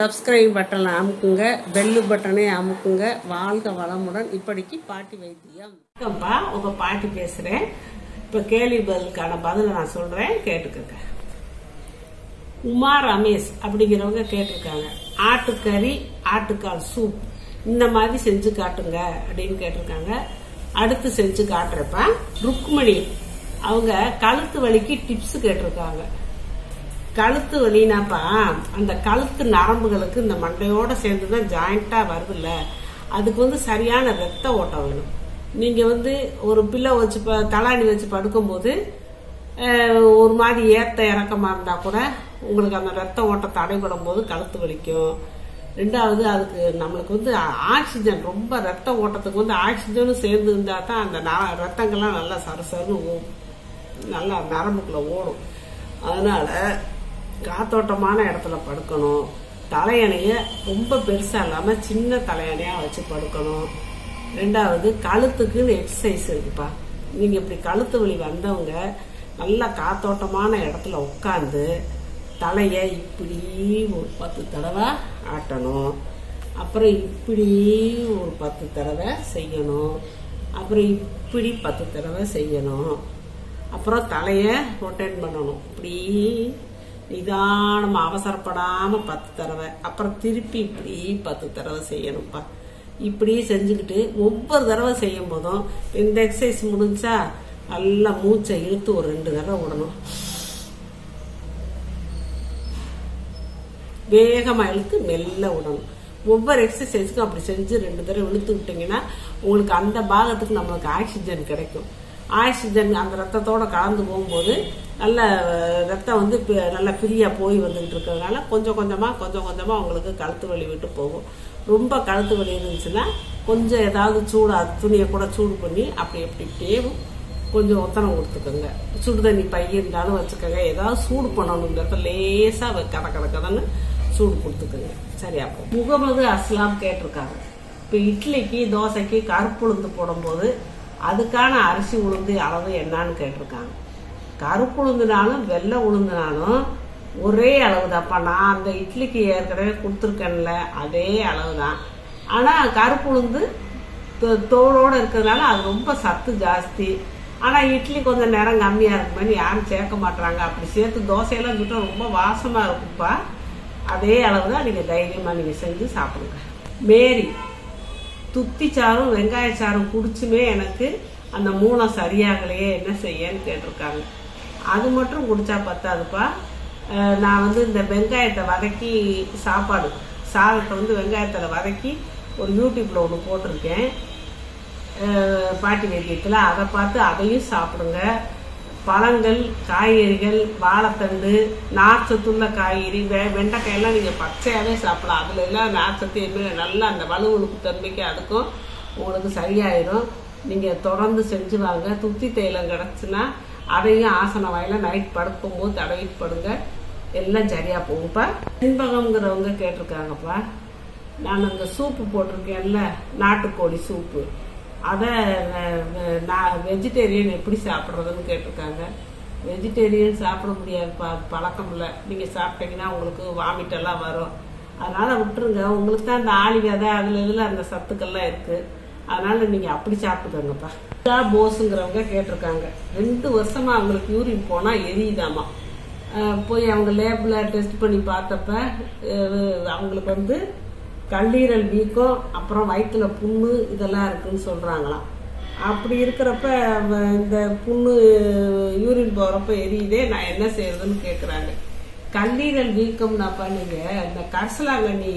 Subscribe பட்டனை அமுக்குங்க, bell பட்டனை அமுக்குங்க. வாழ்க வளமுடன். இப்படிக்கு பாட்டி வைத்தியம். வணக்கம்ப்பா, உங்க பாட்டி பேசுறேன். இப்ப கேள்வி பதிலுக்கான பதில நான் சொல்றேன், கேட்டுக்கங்க. உமா ரமேஷ் அப்படிங்கிறவங்க கேட்டிருக்காங்க, ஆட்டுக்கறி ஆட்டுக்கால் சூப் இந்த மாதிரி செஞ்சு காட்டுங்க அப்படின்னு கேட்டிருக்காங்க. அடுத்து செஞ்சு காட்டுறப்ப ருக்மணி அவங்க கழுத்து வலிக்கு டிப்ஸ் கேட்டிருக்காங்க. கழுத்து வலினாப்பா அந்த கழுத்து நரம்புகளுக்கு இந்த மண்டையோட சேர்ந்துதான் ஜாயிண்டா வருதுல்ல, அதுக்கு சரியான ரத்த ஓட்டம் வேணும். நீங்க ஒரு பிள்ளை வச்சு தலாணி வச்சு படுக்கும் போது ஒரு மாதிரி ஏத்த இறக்கமா இருந்தா கூட உங்களுக்கு அந்த ரத்த ஓட்டம் தடைபடும் போது கழுத்து வலிக்கும். ரெண்டாவது அதுக்கு நம்மளுக்கு ஆக்சிஜன் ரொம்ப ரத்த ஓட்டத்துக்கு ஆக்சிஜனும் சேர்ந்து இருந்தா தான் அந்த ரத்தங்கள்லாம் நல்லா சரசரன்னு நல்லா நரம்புக்குள்ள ஓடும். அதனால காத்தோட்டமான இடத்துல படுக்கணும். தலையணைய ரொம்ப பெருசா இல்லாம சின்ன தலையணையா வச்சு படுக்கணும். ரெண்டாவது கழுத்துக்குன்னு எக்ஸசைஸ் இருக்குப்பா. நீங்க இப்படி கழுத்து வலி வந்தவங்க நல்லா காத்தோட்டமான இடத்துல உட்காந்து தலைய இப்படி ஒரு 10 தடவை ஆட்டணும். அப்புறம் இப்படி ஒரு 10 தடவை செய்யணும். அப்புறம் இப்படி 10 தடவை செய்யணும். அப்புறம் தலைய ரொட்டேட் பண்ணணும். இப்படி நிதானமா அவசரப்படாம 10 தடவை. அப்புறம் திருப்பி இப்படி 10 தடவை செய்யணும்ப்பா. இப்படி செஞ்சுக்கிட்டு ஒவ்வொரு தடவை செய்யும் போதும் இந்த எக்ஸசைஸ் முடிஞ்சா நல்லா மூச்சை இழுத்து ஒரு 2 தடவை விடணும். வேகமா இழுத்து மெல்ல விடணும். ஒவ்வொரு எக்ஸசைஸ்க்கும் அப்படி செஞ்சு 2 தடவை இழுத்து விட்டீங்கன்னா உங்களுக்கு அந்த பாகத்துக்கு நம்மளுக்கு ஆக்சிஜன் கிடைக்கும். ஆக்சிஜன் அந்த ரத்தத்தோட கலந்து போகும்போது நல்ல ரத்தம் நல்லா ஃப்ரீயா போய் வந்துகிட்டு இருக்கிறதுனால கொஞ்சம் கொஞ்சமா உங்களுக்கு கழுத்து வலி விட்டு போகும். ரொம்ப கழுத்து வலி இருந்துச்சுன்னா கொஞ்சம் ஏதாவது துணியை கூட சூடு பண்ணி அப்படி எப்படியே கொஞ்சம் ஒத்தனம் கொடுத்துக்கோங்க. சுடு தண்ணி பை இருந்தாலும் வச்சுக்கோங்க. ஏதாவது சூடு பண்ணணுங்கிறத லேசா கதன்னு சூடு கொடுத்துக்கோங்க. சரியா போ. முகமது அஸ்லாம் கேட்டிருக்காங்க, இப்ப இட்லிக்கு தோசைக்கு கருப்பு உளுந்து போடும் போது அதுக்கான அரிசி உளுந்து அளவு என்னன்னு கேட்டிருக்காங்க. கருப்பு உளுந்துனாலும் வெள்ளை உளுந்துனாலும் ஒரே அளவுதான்ப்பா. நான் அந்த இட்லிக்கு ஏற்கனவே கொடுத்துருக்கேன்ல அதே அளவுதான். ஆனா கருப்பு உளுந்து தோலோட இருக்கிறதுனால அது ரொம்ப சத்து ஜாஸ்தி. ஆனா இட்லி கொஞ்சம் நேரம் கம்மியா இருக்குமே யாரும் சேர்க்க மாட்டாங்க. அப்படி சேர்த்து தோசையெல்லாம் விட்டா ரொம்ப வாசமா இருக்குப்பா. அதே அளவுதான் நீங்க தைரியமா நீங்க செஞ்சு சாப்பிடுங்க. மேரி துத்திச்சாரும் வெங்காயச்சாரும் குடிச்சுமே எனக்கு அந்த மூலம் சரியாகலையே, என்ன செய்யன்னு கேட்டிருக்காங்க. அது மட்டும் குடிச்சா பத்தாதுப்பா. நான் இந்த வெங்காயத்தை வதக்கி சாதத்தை வெங்காயத்தில் வதக்கி ஒரு யூடியூப்ல ஒன்று போட்டிருக்கேன் பாட்டி வைத்தியத்தில். அதை பார்த்து அதையும் சாப்பிடுங்க. பழங்கள், காய்கறிகள், வாழைத்தண்டு, நார்ச்சத்துள்ள காய்கறி, வெண்டைக்காயெல்லாம் நீங்க பச்சையாவே சாப்பிடலாம். அதுல எல்லாம் நார்ச்சத்து நல்லா அந்த வலுவலுப்பு தன்மைக்கு அதுக்கும் உங்களுக்கு சரியாயிரும். நீங்க தொடர்ந்து செஞ்சு வாங்க. துத்தி தைலம் கிடைச்சுன்னா அதையும் ஆசன வாயில நைட் படுக்கும் போது தடவிட்டு படுங்க, எல்லாம் சரியா போகும்ப்பா. இன்பகம்ங்கிறவங்க கேட்டிருக்காங்கப்பா, நான் அந்த சூப்பு போட்டிருக்கேன்ல நாட்டுக்கோழி சூப்பு, அத நான் வெஜிடேரியன் எப்படி சாப்பிட்றதுன்னு கேட்டிருக்காங்க. வெஜிடேரியன் சாப்பிட முடியாதுப்பா, பழக்கம் இல்லை. நீங்க சாப்பிட்டீங்கன்னா உங்களுக்கு வாமிட் எல்லாம் வரும். அதனால விட்டுருங்க. உங்களுக்கு தான் அந்த ஆளி விதை இதுல அந்த சத்துக்கள்லாம் இருக்கு. அதனால நீங்க அப்படி சாப்பிட்டுக்கோங்கப்பா. போஸுங்கிறவங்க கேட்டிருக்காங்க, 2 வருஷமா அவங்களுக்கு யூரின் போனா எரியுதாமா. போய் அவங்க லேப்ல டெஸ்ட் பண்ணி பார்த்தப்ப அவங்களுக்கு கல்லீரல் வீக்கம், அப்புறம் வயிற்றுல புண்ணு இதெல்லாம் இருக்குன்னு சொல்றாங்களாம். அப்படி இருக்கிறப்ப இந்த புண்ணு யூரின் போறப்ப எரியுதே, நான் என்ன செய்யறதுன்னு கேக்குறாங்க. கல்லீரல் வீக்கம்னாப்பா நீங்க இந்த கரிசலாங்கண்ணி,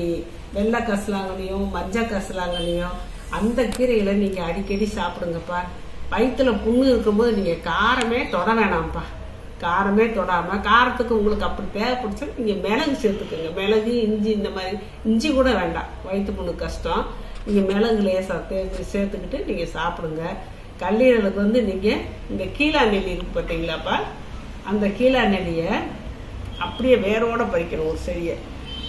வெள்ளை கரிசலாங்கண்ணியும் மஞ்சள் கரிசலாங்கண்ணியும் அந்த கீரையில நீங்க அடிக்கடி சாப்பிடுங்கப்பா. வயிற்றுல புண்ணு இருக்கும்போது நீங்க காரமே தொட வேணாம்ப்பா. காரமே தொடாம, காரத்துக்கு உங்களுக்கு அப்படி தேவைப்படுச்சா நீங்க மிளகு சேர்த்துக்கோங்க. மிளகு, இஞ்சி, இந்த மாதிரி இஞ்சி கூட வேண்டாம், வயிற்று புண்ணு கஷ்டம். நீங்க மிளகு லேசா சேர்த்துக்கிட்டு நீங்க சாப்பிடுங்க. கல்லீரலுக்கு நீங்க இந்த கீழா நெல்லி இருக்கு பார்த்தீங்களாப்பா, அந்த கீழா நெல்லிய அப்படியே வேரோட பறிக்கணும். ஒரு செடியை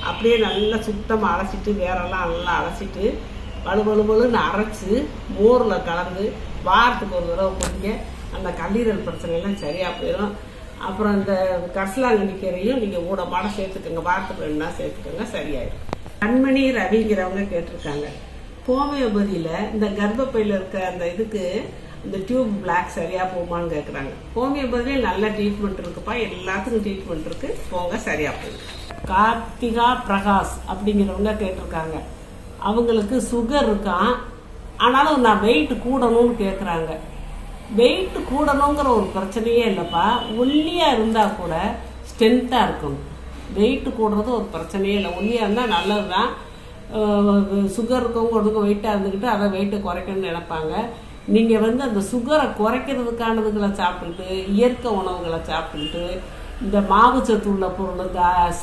அப்படியே நல்லா சுத்தமா அலசிட்டு வேரெல்லாம் நல்லா அலசிட்டு வலுவலுன்னு அரைச்சு மோர்ல கலந்து வாரத்துக்கு ஒரு தடவை குடிங்க. அந்த கல்லீரல் பிரச்சனை எல்லாம் சரியா போயிடும். அப்புறம் இந்த கரிசலாங்கண்ணி கீரையும் நீங்க ஊடமாட சேர்த்துக்கோங்க, வாரத்துக்கு 2 நாள் சேர்த்துக்கோங்க, சரியாயிடும். கண்மணி ரவிங்கிறவங்க கேட்டிருக்காங்க, ஹோமியோபதியில இந்த கர்ப்பப்பையில இருக்க அந்த இதுக்கு இந்த டியூப் பிளாக் சரியா போகுமான்னு கேக்குறாங்க. ஹோமியோபதியில நல்ல ட்ரீட்மெண்ட் இருக்குப்பா, எல்லாத்துக்கும் ட்ரீட்மெண்ட் இருக்கு, போங்க சரியா போகும். கார்த்திகா பிரகாஷ் அப்படிங்கிறவங்க கேட்டிருக்காங்க, அவங்களுக்கு சுகர் இருக்கான், ஆனாலும் நான் வெயிட் கூடணும்னு கேக்குறாங்க. வெயிட் கூடணுங்கிற ஒரு பிரச்சனையே இல்லப்பா, ஒல்லியா இருந்தா கூட ஸ்ட்ரென்த்தா இருக்கணும். வெயிட் கூடுறது ஒரு பிரச்சனையே இல்லை, ஒல்லியா இருந்தா நல்லதுதான். சுகர் இருக்கவங்க வெயிட்டா இருந்துக்கிட்டு அதை வெயிட்டை குறைக்கணும்னு நினைப்பாங்க. நீங்க அந்த சுகரை குறைக்கிறதுக்கானதுகளை சாப்பிட்டுட்டு, இயற்கை உணவுகளை சாப்பிட்டுட்டு, இந்த மாவுச்சத்து உள்ள பொருள்,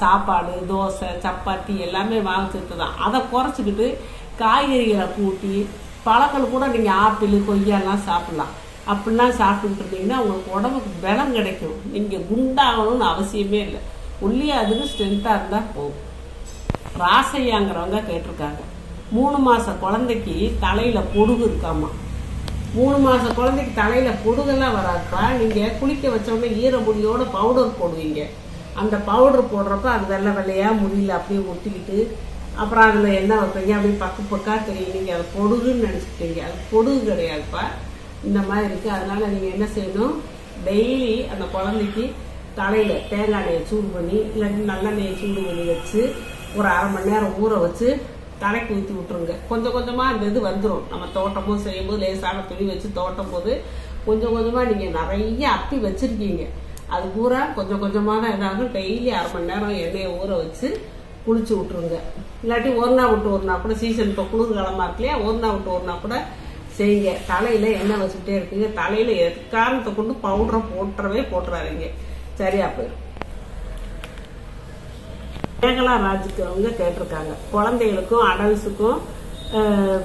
சாப்பாடு, தோசை, சப்பாத்தி எல்லாமே மாவுச்சத்து தான், அதை குறைச்சிக்கிட்டு காய்கறிகளை கூட்டி, பழங்கள் கூட நீங்க ஆப்பிள், கொய்யாலாம் சாப்பிடலாம். அப்படிலாம் சாப்பிட்டுட்டு இருந்தீங்கன்னா உங்களுக்கு உடம்புக்கு பலம் கிடைக்கும். நீங்க குண்டாகணும்னு அவசியமே இல்லை, ஒல்லியா அதுக்கு ஸ்ட்ரென்த்தா இருந்தா போகும். ராசையாங்கிறவங்க கேட்டிருக்காங்க, 3 மாச குழந்தைக்கு தலையில பொடுகு இருக்காமா. 3 மாச குழந்தைக்கு தலையில பொடுகெல்லாம் வராதுப்பா. நீங்க குளிக்க வச்சோடனே ஈரமுடியோட பவுடர் போடுவீங்க. அந்த பவுடர் போடுறப்ப அது வெள்ளை வெள்ளையா முடியல அப்படியே ஒட்டிக்கிட்டு, அப்புறம் அதுல என்ன வைப்பீங்க, அப்படியே பக்கு பக்கா தெரியும். நீங்க அதை பொடுகுன்னு நினைச்சுட்டீங்க, அது பொடுகு கிடையாதுப்பா, இந்த மாதிரி இருக்கு. அதனால நீங்க என்ன செய்யணும், டெய்லி அந்த குழந்தைக்கு தலையில தேங்காய் எண்ணெயை சூடு பண்ணி, இல்லாட்டி நல்லெண்ணெயை சூடு பண்ணி வச்சு ஒரு 1/2 மணி நேரம் ஊற வச்சு தலைக்கு ஊற்றி விட்டுருங்க. கொஞ்சம் கொஞ்சமா அந்த இது வந்துடும். நம்ம தோட்டமும் செய்யும்போது லேசான துணி வச்சு தோட்டும் போது கொஞ்சம் கொஞ்சமா நீங்க நிறைய அப்பி வச்சிருக்கீங்க, அது பூரா கொஞ்சம் கொஞ்சமா தான் இதாகும். டெய்லி 1/2 மணி நேரம் எண்ணெயை ஊற வச்சு குளிச்சு விட்டுருங்க. இல்லாட்டி ஒரு நாள் விட்டு ஒரு நாள் கூட, சீசன் இப்போ குளிர்காலமா இருக்கு இல்லையா, ஒரு நாள் விட்டு ஒரு நாள் கூட செய்யுங்க. தலையில எண்ணெய் வச்சுக்கிட்டே இருக்குங்க. தலையில எக்காரணத்தை கொண்டு பவுடரை போட்டுறாதீங்க, சரியா போயிடும். மேகலா ராஜுக்கிறவங்க கேட்டிருக்காங்க, குழந்தைகளுக்கும் அடல்ட்ஸுக்கும்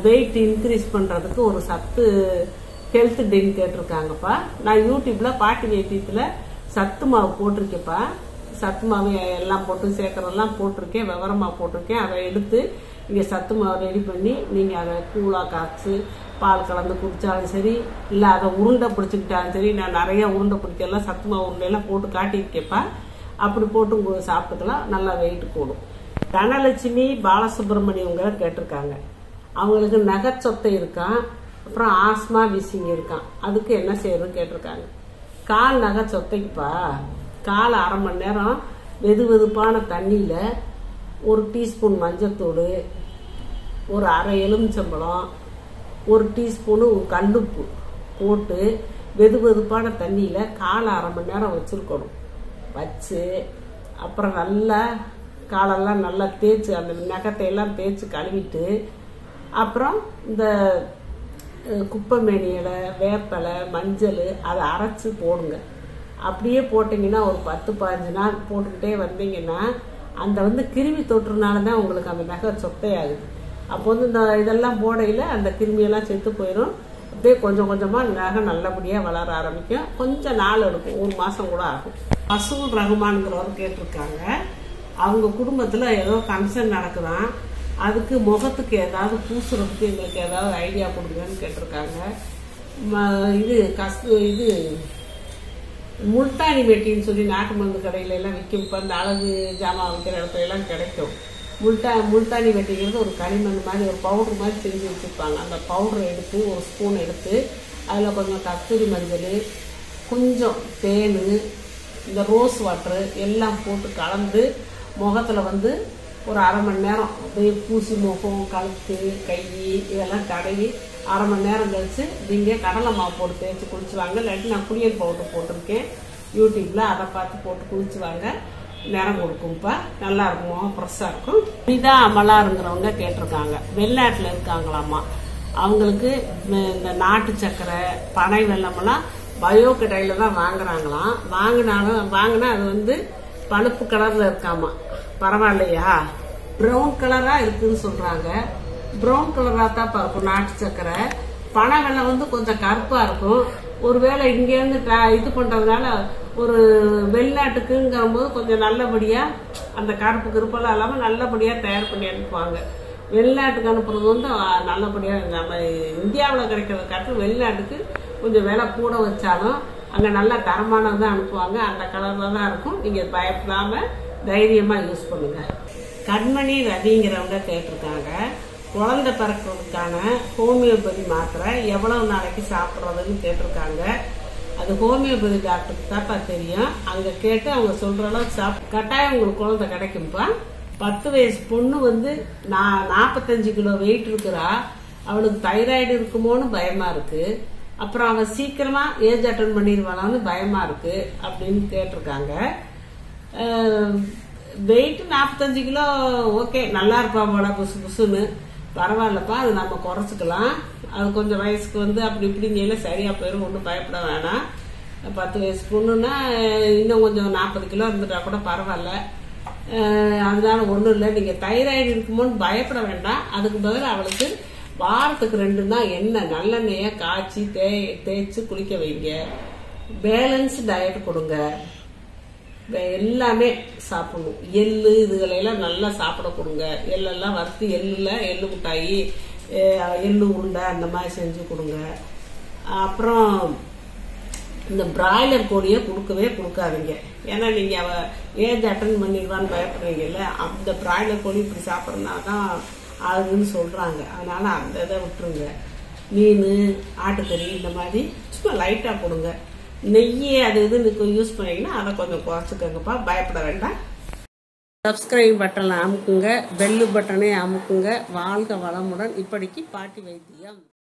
வெயிட் இன்க்ரீஸ் பண்றதுக்கு ஒரு சத்து ஹெல்த் ட்ரிங்க் கேட்டிருக்காங்கப்பா. நான் யூடியூப்ல பாட்டி வைத்தியத்துல சத்து மாவு போட்டிருக்கேன்ப்பா. சத்து மாவு எல்லாம் போட்டு சேர்க்கறதெல்லாம் போட்டிருக்கேன், விவரமா போட்டிருக்கேன். அதை எடுத்து நீங்க சத்து மாவு ரெடி பண்ணி நீங்க அதை கூழா காய்ச்சி பால் கலந்து குடிச்சாலும் சரி, இல்ல அதை உருண்டை பிடிச்சிக்கிட்டாலும் சரி. நான் நிறைய உருண்டை பிடிக்கலாம், சத்து மாவு உருண்டையெல்லாம் போட்டு காட்டியிருக்கேப்பா. அப்படி போட்டு சாப்பிட்டுக்கலாம், நல்லா வெயிட் கூடும். தனலட்சுமி பாலசுப்ரமணியவங்க கேட்டிருக்காங்க, அவங்களுக்கு நகைச்சொத்தை இருக்கான், அப்புறம் ஆஸ்மா வீசிங் இருக்கான், அதுக்கு என்ன செய்யறது கேட்டிருக்காங்க. கால் நகைச்சொத்தைக்குப்பா, கால் 1/2 மணி நேரம் வெது வெதுப்பான தண்ணியில 1 டீஸ்பூன் மஞ்சத்தூள், ஒரு 1/2 எலுமிச்சம்பழம், 1 டீஸ்பூனு கல்லுப்பு போட்டு வெது வெதுப்பான தண்ணியில காலை 1/2 மணி நேரம் வச்சிருக்கணும். வச்சு அப்புறம் நல்லா காலெல்லாம் நல்லா தேய்ச்சி, அந்த நகத்தை எல்லாம் தேய்ச்சி கழுவிட்டு, அப்புறம் இந்த குப்பைமேனி இலை, வேப்பலை, மஞ்சள் அதை அரைச்சி போடுங்க. அப்படியே போட்டிங்கன்னா ஒரு 10-15 நாள் போட்டுக்கிட்டே வந்தீங்கன்னா அந்த கிருமி தொற்றுனால தான் உங்களுக்கு அந்த நகை சொத்தையாகுது. அப்போ இந்த இதெல்லாம் போடையில் அந்த கிருமியெல்லாம் செத்து போயிடும். அப்படியே கொஞ்சம் கொஞ்சமா நகை நல்லபடியா வளர ஆரம்பிக்கும். கொஞ்சம் நாள் எடுக்கும், 1 மாசம் கூட ஆகும். அசூல் ரஹ்மான்ங்கிறவர் கேட்டிருக்காங்க, அவங்க குடும்பத்துல ஏதோ ஃபங்க்ஷன் நடக்குதான், அதுக்கு முகத்துக்கு ஏதாவது பூசுறதுக்கு எங்களுக்கு ஏதாவது ஐடியா கொடுங்கன்னு கேட்டிருக்காங்க. இது முல்தானி மெட்டின்னு சொல்லி நாட்டு மருந்து கடையில எல்லாம் விற்கும். இப்போ இந்த அழகு ஜாமான் விற்கிற இடத்துல எல்லாம் கிடைக்கும். முல்தானி வெட்டிங்கிறது ஒரு களிமண் மாதிரி ஒரு பவுடர் மாதிரி செஞ்சு வச்சுருப்பாங்க. அந்த பவுடரை எடுத்து 1 ஸ்பூன் எடுத்து அதில் கொஞ்சம் கஸ்தூரி மஞ்சள், கொஞ்சம் தேன், இந்த ரோஸ் வாட்டரு எல்லாம் போட்டு கலந்து முகத்தில் ஒரு 1/2 மணி நேரம் அப்படியே பூசி முகம், கழுத்து, கை இதெல்லாம் தடவி 1/2 மணி நேரம் கழிச்சு நீங்கள் கடலை மாவு போட்டு தேய்ச்சி குளிச்சுவாங்க. இல்லாட்டி நான் குளியல் பவுடர் போட்டிருக்கேன் யூடியூப்ல, அதை பார்த்து போட்டு குளிச்சுவாங்க. நிறம் கொடுக்கும்ப்பா, நல்லா இருக்கும், ஃப்ரெஷ்ஷாக இருக்கும். புனிதா அமலாருங்கிறவங்க கேட்டிருக்காங்க, வெளிநாட்டில் இருக்காங்களாமா. அவங்களுக்கு இந்த நாட்டு சக்கரை, பனை வெல்லமெல்லாம் பயோ கடையில தான் வாங்குறாங்களாம். வாங்கினா அது பழுப்பு கலர்ல இருக்காமா. பரவாயில்லையா? ப்ரௌன் கலரா இருக்குன்னு சொல்றாங்க. ப்ரௌன் கலரா தான் இருக்கும் நாட்டு சக்கரை. பனை வெல்லம் கொஞ்சம் கருப்பா இருக்கும். ஒருவேளை இங்க இருந்து இது பண்றதுனால ஒரு வெளிநாட்டுக்குங்கிற போது கொஞ்சம் நல்லபடியா அந்த கருப்பு கருப்பெல்லாம் இல்லாம நல்லபடியா தயார் பண்ணி அனுப்புவாங்க. வெளிநாட்டுக்கு அனுப்புறது நல்லபடியா நம்ம இந்தியாவில் கிடைக்கிறத காட்டு வெளிநாட்டுக்கு கொஞ்சம் விலை கூட வச்சாலும் அங்கே நல்லா தரமானது தான் அனுப்புவாங்க. அந்த கலரில் தான் இருக்கும். நீங்கள் பயப்படாமல் தைரியமாக யூஸ் பண்ணுங்கள். கண்மணி ரவிங்கிறவங்க கேட்டிருக்காங்க, குழந்தை பிறக்கிறதுக்கான ஹோமியோபதி மாத்திரை எவ்வளவு நாளைக்கு சாப்பிட்றதுன்னு கேட்டிருக்காங்க. அது ஹோமியோபதி டாக்டருக்கு தான்ப்பா தெரியும். அங்கே கேட்டு அவங்க சொல்கிற அளவுக்கு கட்டாயம் உங்களுக்கு குழந்தை கிடைக்கும்ப்பா. 10 வயசு பொண்ணு 45 கிலோ வெயிட் இருக்கிறா. அவளுக்கு தைராய்டு இருக்குமோன்னு பயமா இருக்கு. அப்புறம் அவன் சீக்கிரமா ஏஜ் அட்டன் பண்ணிடுவானான்னு பயமா இருக்கு அப்படின்னு கேட்டிருக்காங்க. வெயிட் 45 கிலோ ஓகே, நல்லா இருப்பா போல, புசு புசுன்னு. பரவாயில்லப்பா, அது நம்ம குறைச்சிக்கலாம். அது கொஞ்சம் வயசுக்கு அப்படி இப்படிங்க சரியா போயிடும், ஒன்றும் பயப்பட வேணாம். 10 வயசு பொண்ணுன்னா இன்னும் கொஞ்சம் 40 கிலோ இருந்துட்டா கூட பரவாயில்ல. அதனால ஒன்றும் இல்லை. நீங்கள் தைராய்டு இருக்குமோன்னு பயப்பட வேண்டாம். அதுக்கு பதில் அவளுக்கு வாரத்துக்கு 2 நாள் எண்ணெய் நல்லெண்ணெயை காய்ச்சி தேய்ச்சி குளிக்க வைங்க. பேலன்ஸ் டயட் கொடுங்க. எல்லாமே சாப்பிடணும். எள்ளு இதுகளெல்லாம் நல்லா சாப்பிட கொடுங்க. எள்ளெல்லாம் வறுத்து எள்ளு மிட்டாயி, எள்ளு உருண்டை அந்த மாதிரி செஞ்சு கொடுங்க. அப்புறம் இந்த பிராய்லர் கோழியை கொடுக்காதீங்க. ஏன்னா நீங்கள் ஏஜ் அட்டன் பண்ணிடுவான்னு பயப்படுறீங்கல்ல, அந்த பிராய்லர் கோழி இப்படி சாப்பிட்றதுனால தான் ஆகுதுன்னு சொல்கிறாங்க. அதனால அந்த இதை விட்டுருங்க. மீன், ஆட்டுக்கறி இந்த மாதிரி சும்மா லைட்டாக கொடுங்க. நெய் அது இதுன்னு யூஸ் பண்ணீங்கன்னா அதை கொஞ்சம் குறைச்சிக்கோங்கப்பா, பயப்பட வேண்டாம். சப்ஸ்கிரைப் பட்டனை அமுக்குங்க, பெல்லு பட்டனை அமுக்குங்க. வாழ்க வளமுடன். இப்படிக்கு பாட்டி வைத்தியம்.